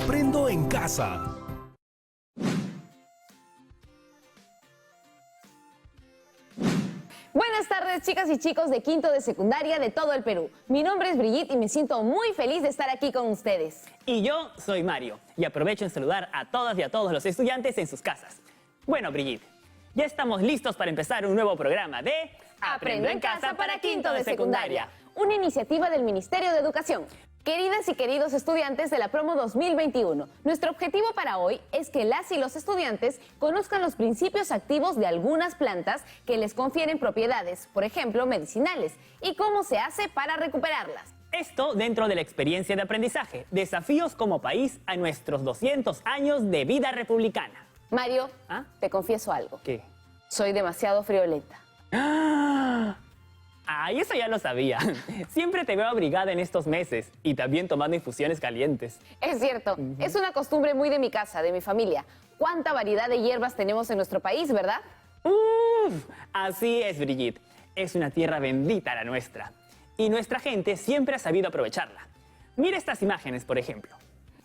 Aprendo en casa. Buenas tardes, chicas y chicos de quinto de secundaria de todo el Perú. Mi nombre es Brigitte y me siento muy feliz de estar aquí con ustedes. Y yo soy Mario, y aprovecho en saludar a todas y a todos los estudiantes en sus casas. Bueno, Brigitte, ya estamos listos para empezar un nuevo programa de Aprendo en casa para quinto de secundaria, una iniciativa del Ministerio de Educación. Queridas y queridos estudiantes de la promo 2021, nuestro objetivo para hoy es que las y los estudiantes conozcan los principios activos de algunas plantas que les confieren propiedades, por ejemplo, medicinales, y cómo se hace para recuperarlas. Esto dentro de la experiencia de aprendizaje, desafíos como país a nuestros 200 años de vida republicana. Mario, ¿Ah? te confieso algo. ¿Qué? Soy demasiado friolenta. ¡Ah! Ay, eso ya lo sabía. Siempre te veo abrigada en estos meses y también tomando infusiones calientes. Es cierto, es una costumbre muy de mi casa, de mi familia. ¿Cuánta variedad de hierbas tenemos en nuestro país, verdad? ¡Uf! Así es, Brigitte. Es una tierra bendita la nuestra. Y nuestra gente siempre ha sabido aprovecharla. Mira estas imágenes, por ejemplo.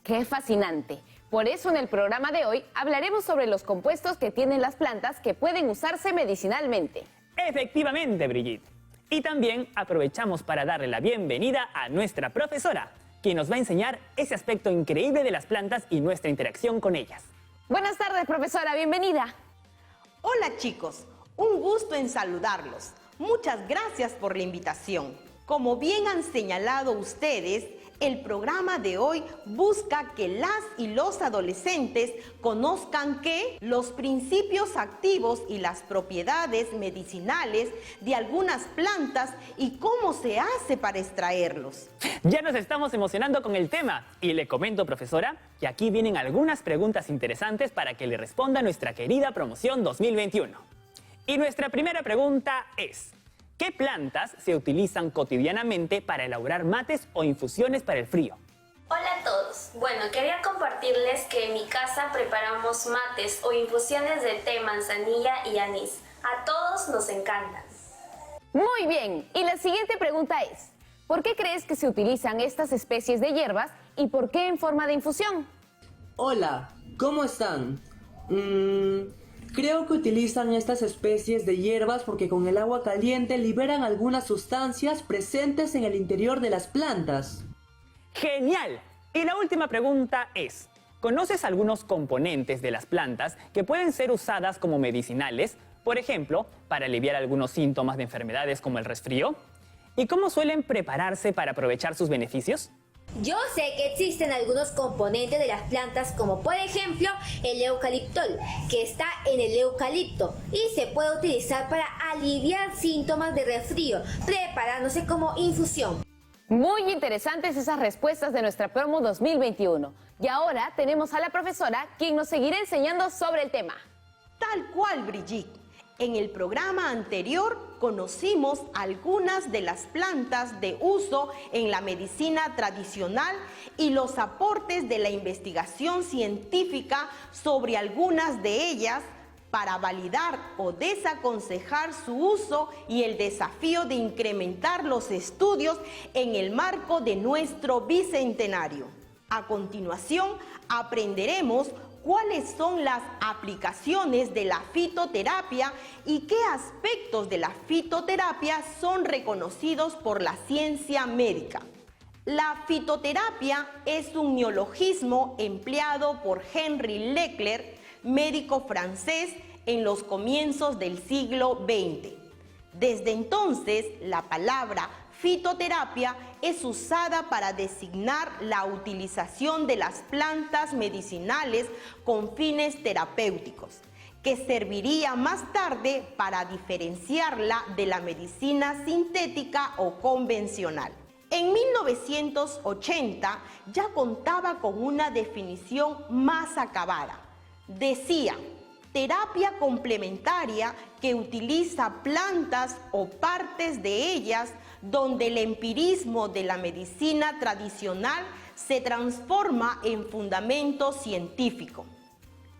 ¡Qué fascinante! Por eso en el programa de hoy hablaremos sobre los compuestos que tienen las plantas que pueden usarse medicinalmente. Efectivamente, Brigitte. Y también aprovechamos para darle la bienvenida a nuestra profesora, quien nos va a enseñar ese aspecto increíble de las plantas y nuestra interacción con ellas. Buenas tardes, profesora, bienvenida. Hola chicos, un gusto en saludarlos. Muchas gracias por la invitación. Como bien han señalado ustedes, el programa de hoy busca que las y los adolescentes conozcan los principios activos y las propiedades medicinales de algunas plantas y cómo se hace para extraerlos. Ya nos estamos emocionando con el tema y le comento, profesora, que aquí vienen algunas preguntas interesantes para que le responda nuestra querida promoción 2021. Y nuestra primera pregunta es: ¿qué plantas se utilizan cotidianamente para elaborar mates o infusiones para el frío? Hola a todos. Bueno, quería compartirles que en mi casa preparamos mates o infusiones de té, manzanilla y anís. A todos nos encantan. Muy bien, y la siguiente pregunta es: ¿por qué crees que se utilizan estas especies de hierbas y por qué en forma de infusión? Hola, ¿cómo están? Creo que utilizan estas especies de hierbas porque con el agua caliente liberan algunas sustancias presentes en el interior de las plantas. ¡Genial! Y la última pregunta es: ¿conoces algunos componentes de las plantas que pueden ser usadas como medicinales, por ejemplo, para aliviar algunos síntomas de enfermedades como el resfrío? ¿Y cómo suelen prepararse para aprovechar sus beneficios? Yo sé que existen algunos componentes de las plantas como por ejemplo el eucaliptol, que está en el eucalipto y se puede utilizar para aliviar síntomas de resfrío, preparándose como infusión. Muy interesantes esas respuestas de nuestra promo 2021. Y ahora tenemos a la profesora, quien nos seguirá enseñando sobre el tema. Tal cual, Brigitte. En el programa anterior conocimos algunas de las plantas de uso en la medicina tradicional y los aportes de la investigación científica sobre algunas de ellas para validar o desaconsejar su uso y el desafío de incrementar los estudios en el marco de nuestro bicentenario. A continuación, aprenderemos cuáles son las aplicaciones de la fitoterapia y qué aspectos de la fitoterapia son reconocidos por la ciencia médica. La fitoterapia es un neologismo empleado por Henry Leclerc, médico francés, en los comienzos del siglo XX. Desde entonces, la palabra fitoterapia es usada para designar la utilización de las plantas medicinales con fines terapéuticos, que serviría más tarde para diferenciarla de la medicina sintética o convencional. En 1980 ya contaba con una definición más acabada. Decía: terapia complementaria que utiliza plantas o partes de ellas donde el empirismo de la medicina tradicional se transforma en fundamento científico.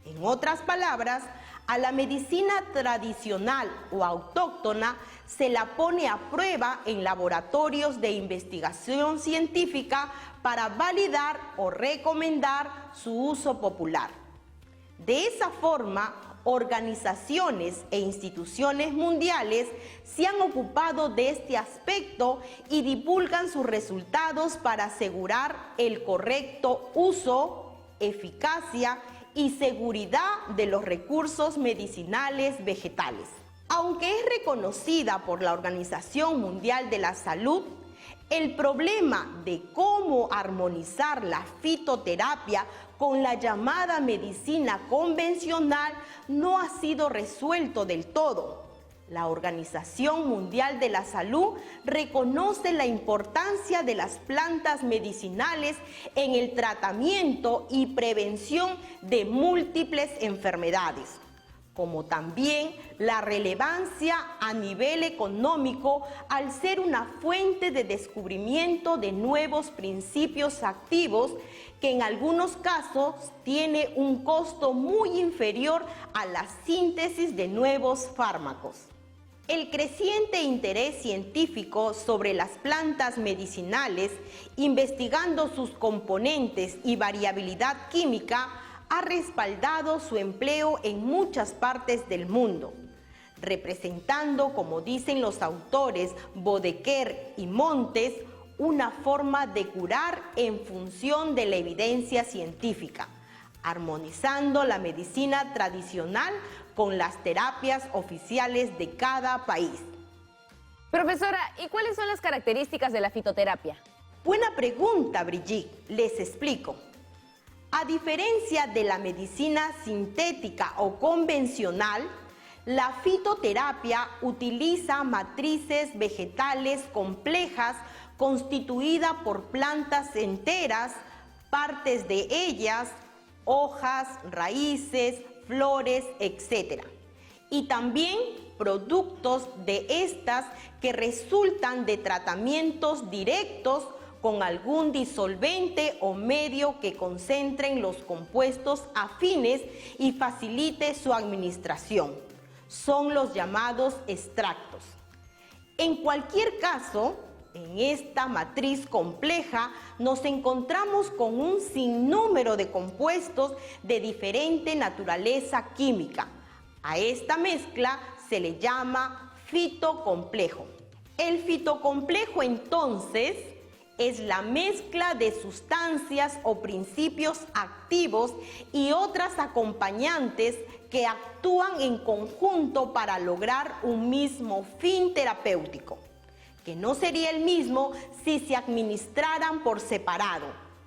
En otras palabras, A la medicina tradicional o autóctona se la pone a prueba en laboratorios de investigación científica para validar o recomendar su uso popular. De esa forma, organizaciones e instituciones mundiales se han ocupado de este aspecto y divulgan sus resultados para asegurar el correcto uso, eficacia y seguridad de los recursos medicinales vegetales. Aunque es reconocida por la Organización Mundial de la Salud, el problema de cómo armonizar la fitoterapia con la llamada medicina convencional no ha sido resuelto del todo. La Organización Mundial de la Salud reconoce la importancia de las plantas medicinales en el tratamiento y prevención de múltiples enfermedades, como también la relevancia a nivel económico al ser una fuente de descubrimiento de nuevos principios activos que en algunos casos tiene un costo muy inferior a la síntesis de nuevos fármacos. El creciente interés científico sobre las plantas medicinales, investigando sus componentes y variabilidad química, ha respaldado su empleo en muchas partes del mundo, representando, como dicen los autores Bodeker y Montes, una forma de curar en función de la evidencia científica, armonizando la medicina tradicional con las terapias oficiales de cada país. Profesora, ¿y cuáles son las características de la fitoterapia? Buena pregunta, Brigitte. Les explico. A diferencia de la medicina sintética o convencional, la fitoterapia utiliza matrices vegetales complejas constituidas por plantas enteras, partes de ellas, hojas, raíces, flores, etc. Y también productos de estas que resultan de tratamientos directos con algún disolvente o medio que concentren los compuestos afines y facilite su administración. Son los llamados extractos. En cualquier caso, en esta matriz compleja nos encontramos con un sinnúmero de compuestos de diferente naturaleza química. A esta mezcla se le llama fitocomplejo. El fitocomplejo, entonces, es la mezcla de sustancias o principios activos y otras acompañantes que actúan en conjunto para lograr un mismo fin terapéutico, que no sería el mismo si se administraran por separado,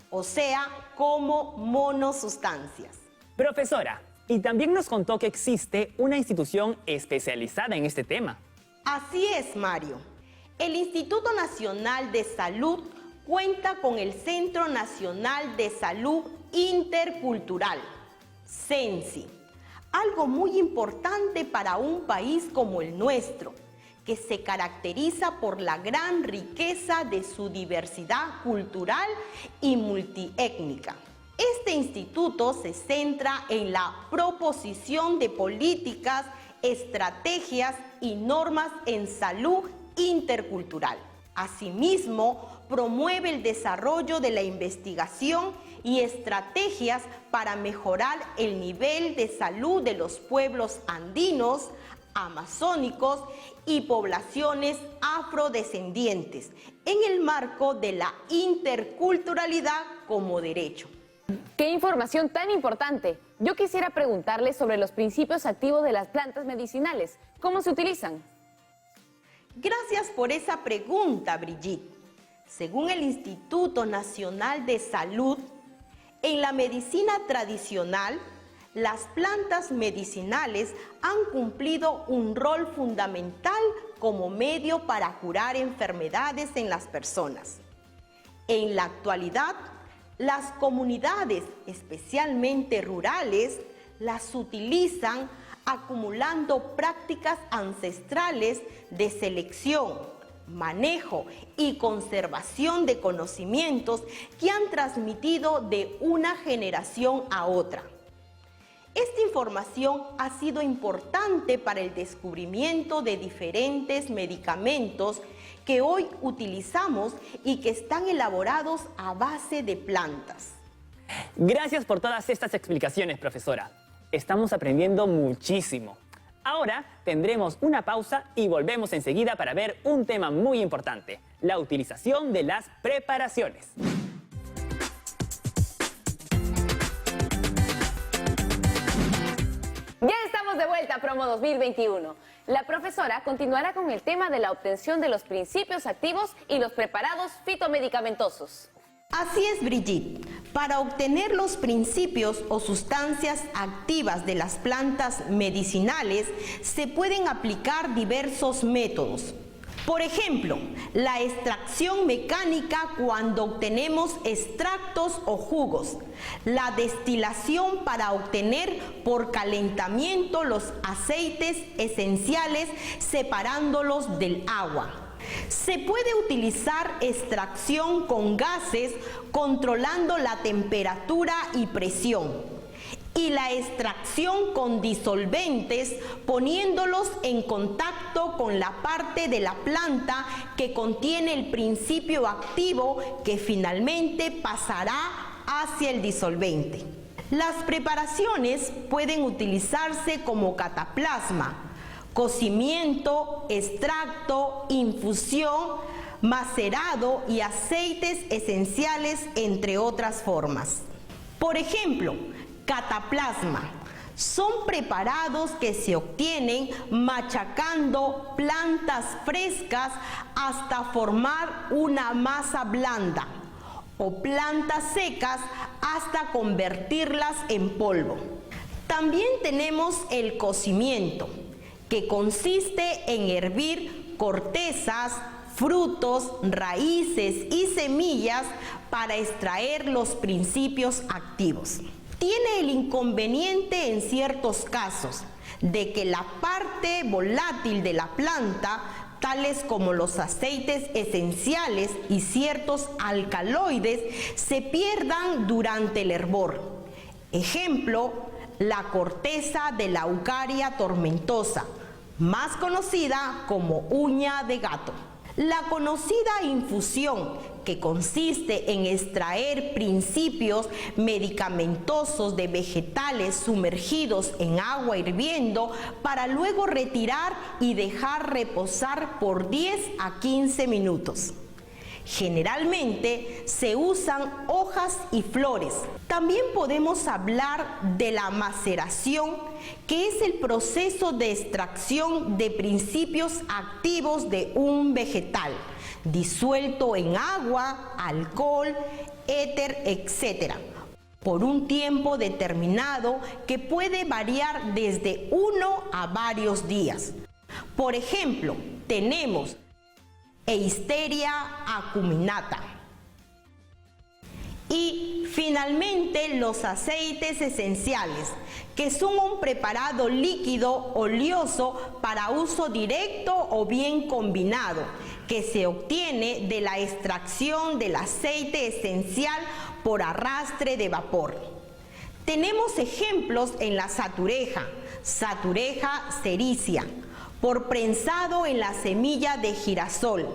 o sea, como monosustancias. Profesora, y también nos contó que existe una institución especializada en este tema. Así es, Mario. El Instituto Nacional de Salud cuenta con el Centro Nacional de Salud Intercultural, CENSI, algo muy importante para un país como el nuestro, que se caracteriza por la gran riqueza de su diversidad cultural y multiétnica. Este instituto se centra en la proposición de políticas, estrategias y normas en salud intercultural. Asimismo, promueve el desarrollo de la investigación y estrategias para mejorar el nivel de salud de los pueblos andinos, amazónicos y poblaciones afrodescendientes en el marco de la interculturalidad como derecho. ¡Qué información tan importante! Yo quisiera preguntarle sobre los principios activos de las plantas medicinales. ¿Cómo se utilizan? Gracias por esa pregunta, Brigitte. Según el Instituto Nacional de Salud, en la medicina tradicional, las plantas medicinales han cumplido un rol fundamental como medio para curar enfermedades en las personas. En la actualidad, las comunidades, especialmente rurales, las utilizan acumulando prácticas ancestrales de selección, manejo y conservación de conocimientos que han transmitido de una generación a otra. Esta información ha sido importante para el descubrimiento de diferentes medicamentos que hoy utilizamos y que están elaborados a base de plantas. Gracias por todas estas explicaciones, profesora. Estamos aprendiendo muchísimo. Ahora tendremos una pausa y volvemos enseguida para ver un tema muy importante, la utilización de las preparaciones. Ya estamos de vuelta a Promo 2021. La profesora continuará con el tema de la obtención de los principios activos y los preparados fitomedicamentosos. Así es, Brigitte. Para obtener los principios o sustancias activas de las plantas medicinales se pueden aplicar diversos métodos. Por ejemplo, la extracción mecánica cuando obtenemos extractos o jugos, la destilación para obtener por calentamiento los aceites esenciales separándolos del agua. Se puede utilizar extracción con gases controlando la temperatura y presión. Y la extracción con disolventes poniéndolos en contacto con la parte de la planta que contiene el principio activo que finalmente pasará hacia el disolvente. Las preparaciones pueden utilizarse como cataplasma, cocimiento, extracto, infusión, macerado y aceites esenciales, entre otras formas. Por ejemplo, cataplasma son preparados que se obtienen machacando plantas frescas hasta formar una masa blanda o plantas secas hasta convertirlas en polvo. También tenemos el cocimiento, que consiste en hervir cortezas, frutos, raíces y semillas para extraer los principios activos. Tiene el inconveniente en ciertos casos de que la parte volátil de la planta, tales como los aceites esenciales y ciertos alcaloides, se pierdan durante el hervor. Ejemplo, la corteza de la Eucaria tomentosa, más conocida como uña de gato. La conocida infusión, que consiste en extraer principios medicamentosos de vegetales sumergidos en agua hirviendo para luego retirar y dejar reposar por 10 a 15 minutos. Generalmente se usan hojas y flores. También podemos hablar de la maceración, que es el proceso de extracción de principios activos de un vegetal, disuelto en agua, alcohol, éter, etc., por un tiempo determinado que puede variar desde 1 a varios días. Por ejemplo, tenemos Eisteria acuminata. Y finalmente los aceites esenciales, que son un preparado líquido oleoso para uso directo o bien combinado, que se obtiene de la extracción del aceite esencial por arrastre de vapor. Tenemos ejemplos en la satureja, Satureja sericea, por prensado en la semilla de girasol,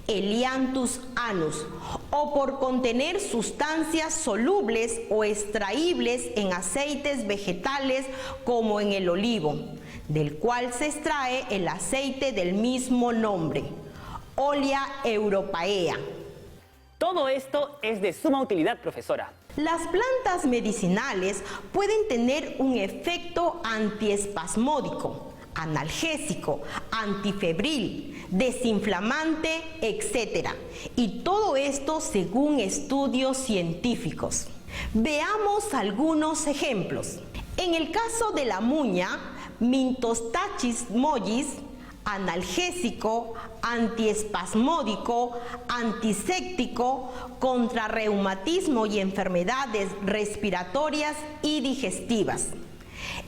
Helianthus anus, o por contener sustancias solubles o extraíbles en aceites vegetales como en el olivo, del cual se extrae el aceite del mismo nombre, Olea europaea. Todo esto es de suma utilidad, profesora. Las plantas medicinales pueden tener un efecto antiespasmódico, analgésico, antifebril, desinflamante, etc. Y todo esto según estudios científicos. Veamos algunos ejemplos. En el caso de la muña, Mintostachys mollis, analgésico, antiespasmódico, antiséptico, contra reumatismo y enfermedades respiratorias y digestivas.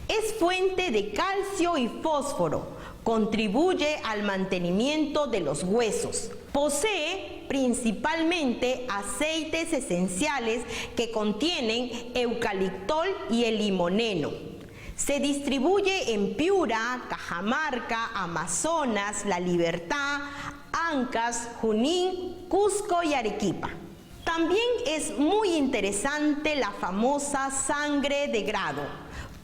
Es fuente de calcio y fósforo, contribuye al mantenimiento de los huesos. Posee principalmente aceites esenciales que contienen eucaliptol y el limoneno. Se distribuye en Piura, Cajamarca, Amazonas, La Libertad, Ancash, Junín, Cusco y Arequipa. También es muy interesante la famosa sangre de grado,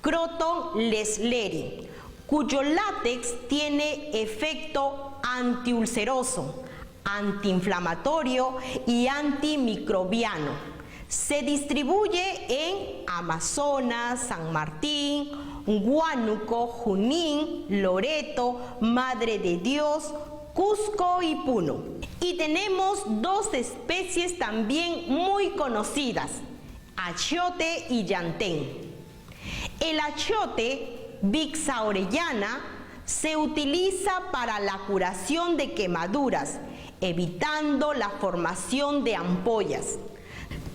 Croton lesleri, cuyo látex tiene efecto antiulceroso, antiinflamatorio y antimicrobiano. Se distribuye en Amazonas, San Martín, Huánuco, Junín, Loreto, Madre de Dios, Cusco y Puno. Y tenemos dos especies también muy conocidas, achiote y llantén. El achiote, Vixa orellana, se utiliza para la curación de quemaduras, evitando la formación de ampollas.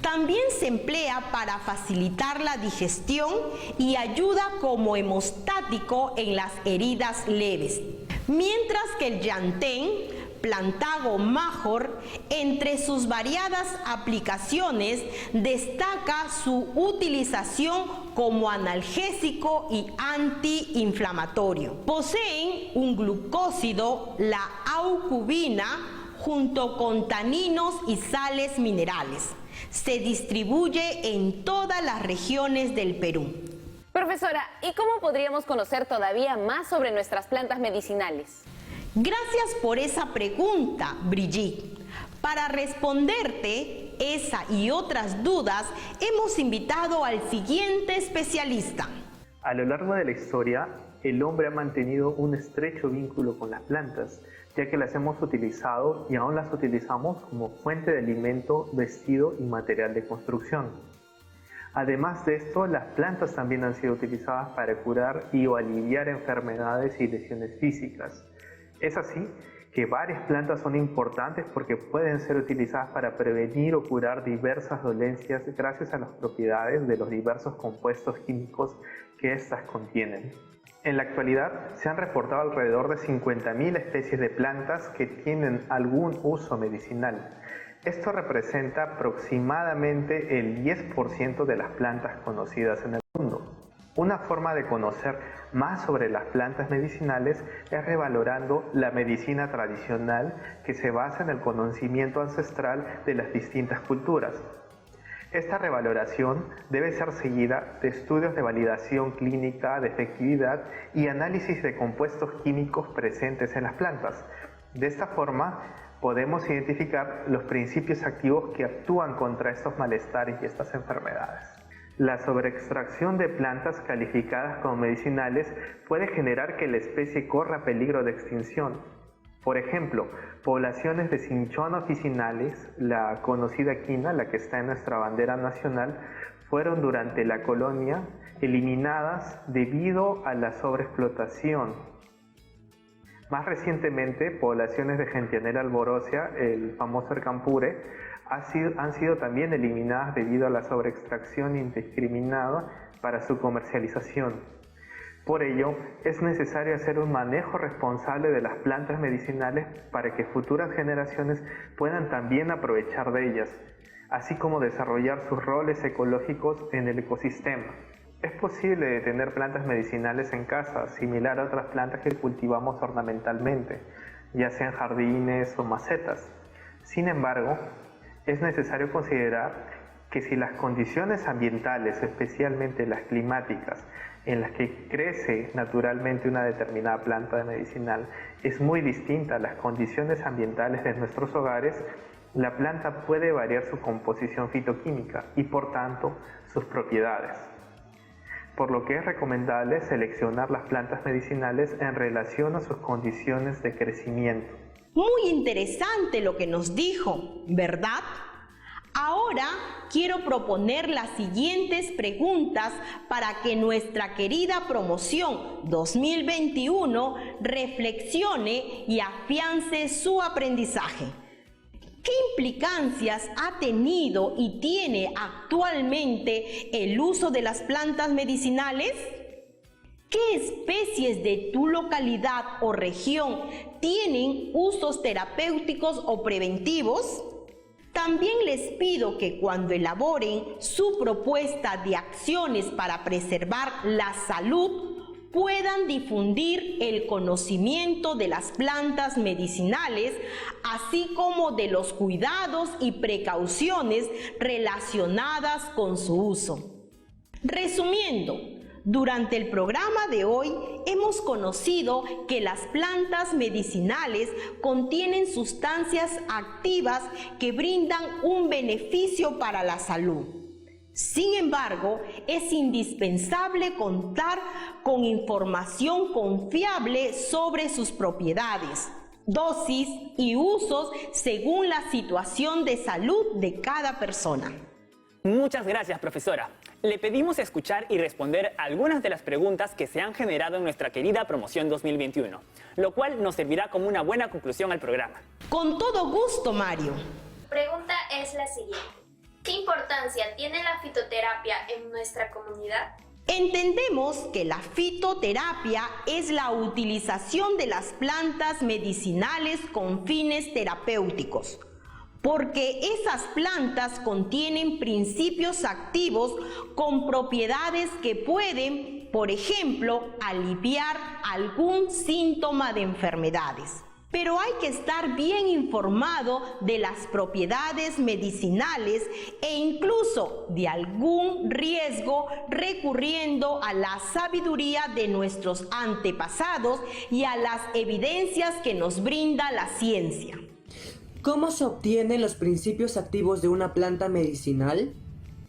También se emplea para facilitar la digestión y ayuda como hemostático en las heridas leves. Mientras que el llantén, Plantago major, entre sus variadas aplicaciones destaca su utilización como analgésico y antiinflamatorio. Poseen un glucósido, la aucubina, junto con taninos y sales minerales. Se distribuye en todas las regiones del Perú. Profesora, ¿y cómo podríamos conocer todavía más sobre nuestras plantas medicinales? Gracias por esa pregunta, Brigitte. Para responderte esa y otras dudas, hemos invitado al siguiente especialista. A lo largo de la historia, el hombre ha mantenido un estrecho vínculo con las plantas, ya que las hemos utilizado y aún las utilizamos como fuente de alimento, vestido y material de construcción. Además de esto, las plantas también han sido utilizadas para curar y o aliviar enfermedades y lesiones físicas. Es así que varias plantas son importantes porque pueden ser utilizadas para prevenir o curar diversas dolencias gracias a las propiedades de los diversos compuestos químicos que éstas contienen. En la actualidad se han reportado alrededor de 50.000 especies de plantas que tienen algún uso medicinal. Esto representa aproximadamente el 10% de las plantas conocidas en el mundo. Una forma de conocer más sobre las plantas medicinales es revalorando la medicina tradicional que se basa en el conocimiento ancestral de las distintas culturas. Esta revaloración debe ser seguida de estudios de validación clínica, de efectividad y análisis de compuestos químicos presentes en las plantas. De esta forma, podemos identificar los principios activos que actúan contra estos malestares y estas enfermedades. La sobreextracción de plantas calificadas como medicinales puede generar que la especie corra peligro de extinción. Por ejemplo, poblaciones de cinchona officinalis, la conocida quina, la que está en nuestra bandera nacional, fueron durante la colonia eliminadas debido a la sobreexplotación. Más recientemente, poblaciones de Gentianella alborócea, el famoso ercampure, han sido también eliminadas debido a la sobreextracción indiscriminada para su comercialización. Por ello, es necesario hacer un manejo responsable de las plantas medicinales para que futuras generaciones puedan también aprovechar de ellas, así como desarrollar sus roles ecológicos en el ecosistema. Es posible tener plantas medicinales en casa, similar a otras plantas que cultivamos ornamentalmente, ya sean jardines o macetas. Sin embargo, es necesario considerar que si las condiciones ambientales, especialmente las climáticas, en las que crece naturalmente una determinada planta medicinal, es muy distinta a las condiciones ambientales de nuestros hogares, la planta puede variar su composición fitoquímica y, por tanto, sus propiedades. Por lo que es recomendable seleccionar las plantas medicinales en relación a sus condiciones de crecimiento. Muy interesante lo que nos dijo, ¿verdad? Ahora quiero proponer las siguientes preguntas para que nuestra querida promoción 2021 reflexione y afiance su aprendizaje. ¿Qué implicancias ha tenido y tiene actualmente el uso de las plantas medicinales? ¿Qué especies de tu localidad o región tienen usos terapéuticos o preventivos? También les pido que cuando elaboren su propuesta de acciones para preservar la salud, puedan difundir el conocimiento de las plantas medicinales, así como de los cuidados y precauciones relacionadas con su uso. Resumiendo, durante el programa de hoy hemos conocido que las plantas medicinales contienen sustancias activas que brindan un beneficio para la salud. Sin embargo, es indispensable contar con información confiable sobre sus propiedades, dosis y usos según la situación de salud de cada persona. Muchas gracias, profesora. Le pedimos escuchar y responder algunas de las preguntas que se han generado en nuestra querida promoción 2021, lo cual nos servirá como una buena conclusión al programa. Con todo gusto, Mario. Pregunta es la siguiente. ¿Qué importancia tiene la fitoterapia en nuestra comunidad? Entendemos que la fitoterapia es la utilización de las plantas medicinales con fines terapéuticos, porque esas plantas contienen principios activos con propiedades que pueden, por ejemplo, aliviar algún síntoma de enfermedades. Pero hay que estar bien informado de las propiedades medicinales e incluso de algún riesgo recurriendo a la sabiduría de nuestros antepasados y a las evidencias que nos brinda la ciencia. ¿Cómo se obtienen los principios activos de una planta medicinal?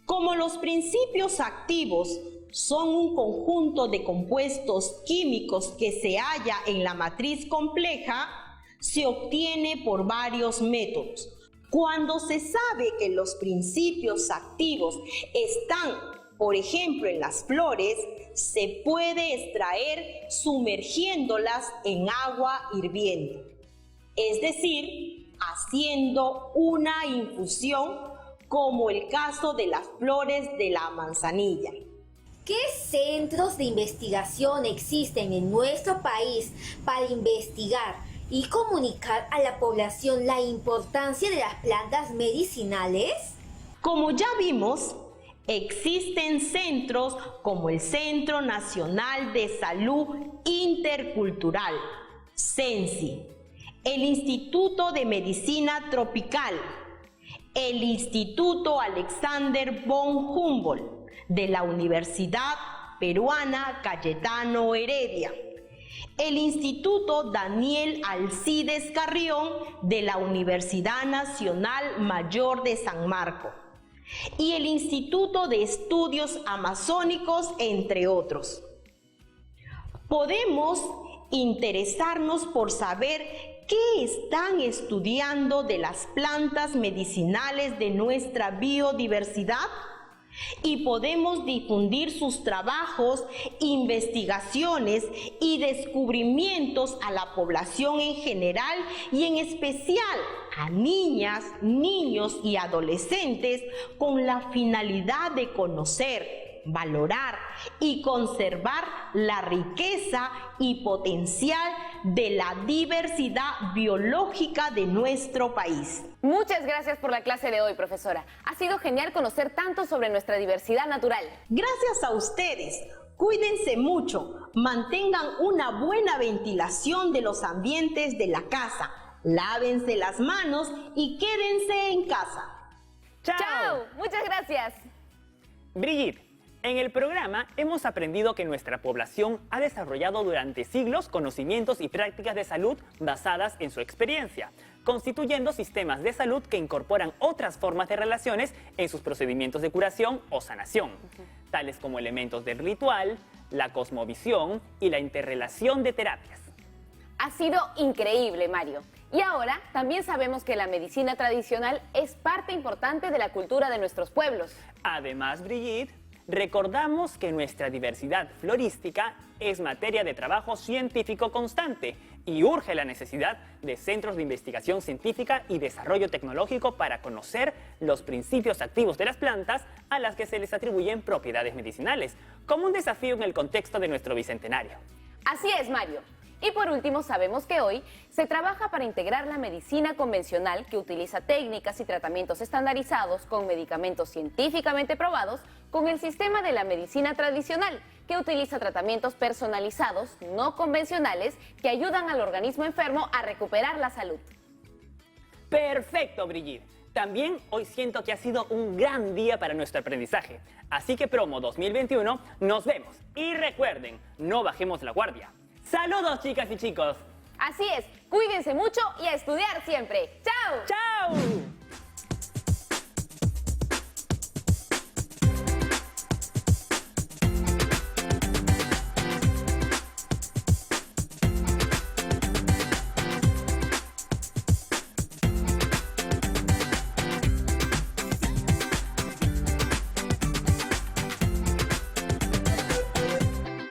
Como los principios activos son un conjunto de compuestos químicos que se halla en la matriz compleja, se obtiene por varios métodos. Cuando se sabe que los principios activos están, por ejemplo, en las flores, se puede extraer sumergiéndolas en agua hirviendo, es decir, haciendo una infusión, como el caso de las flores de la manzanilla. ¿Qué centros de investigación existen en nuestro país para investigar y comunicar a la población la importancia de las plantas medicinales? Como ya vimos, existen centros como el Centro Nacional de Salud Intercultural, CENSI, el Instituto de Medicina Tropical, el Instituto Alexander von Humboldt de la Universidad Peruana Cayetano Heredia, el Instituto Daniel Alcides Carrión de la Universidad Nacional Mayor de San Marcos y el Instituto de Estudios Amazónicos, entre otros. Podemos interesarnos por saber qué están estudiando de las plantas medicinales de nuestra biodiversidad y podemos difundir sus trabajos, investigaciones y descubrimientos a la población en general y en especial a niñas, niños y adolescentes con la finalidad de conocer, valorar y conservar la riqueza y potencial de la diversidad biológica de nuestro país. Muchas gracias por la clase de hoy, profesora. Ha sido genial conocer tanto sobre nuestra diversidad natural. Gracias a ustedes. Cuídense mucho, mantengan una buena ventilación de los ambientes de la casa, lávense las manos y quédense en casa. ¡Chao! Muchas gracias. Brigitte, en el programa hemos aprendido que nuestra población ha desarrollado durante siglos conocimientos y prácticas de salud basadas en su experiencia, constituyendo sistemas de salud que incorporan otras formas de relaciones en sus procedimientos de curación o sanación, tales como elementos del ritual, la cosmovisión y la interrelación de terapias. Ha sido increíble, Mario. Y ahora también sabemos que la medicina tradicional es parte importante de la cultura de nuestros pueblos. Además, Brigitte, recordamos que nuestra diversidad florística es materia de trabajo científico constante y urge la necesidad de centros de investigación científica y desarrollo tecnológico para conocer los principios activos de las plantas a las que se les atribuyen propiedades medicinales, como un desafío en el contexto de nuestro bicentenario. Así es, Mario. Y por último, sabemos que hoy se trabaja para integrar la medicina convencional, que utiliza técnicas y tratamientos estandarizados con medicamentos científicamente probados, con el sistema de la medicina tradicional, que utiliza tratamientos personalizados, no convencionales, que ayudan al organismo enfermo a recuperar la salud. Perfecto, Brigitte. También hoy siento que ha sido un gran día para nuestro aprendizaje. Así que Promo 2021, nos vemos. Y recuerden, no bajemos la guardia. ¡Saludos, chicas y chicos! Así es, cuídense mucho y a estudiar siempre. ¡Chao! ¡Chao!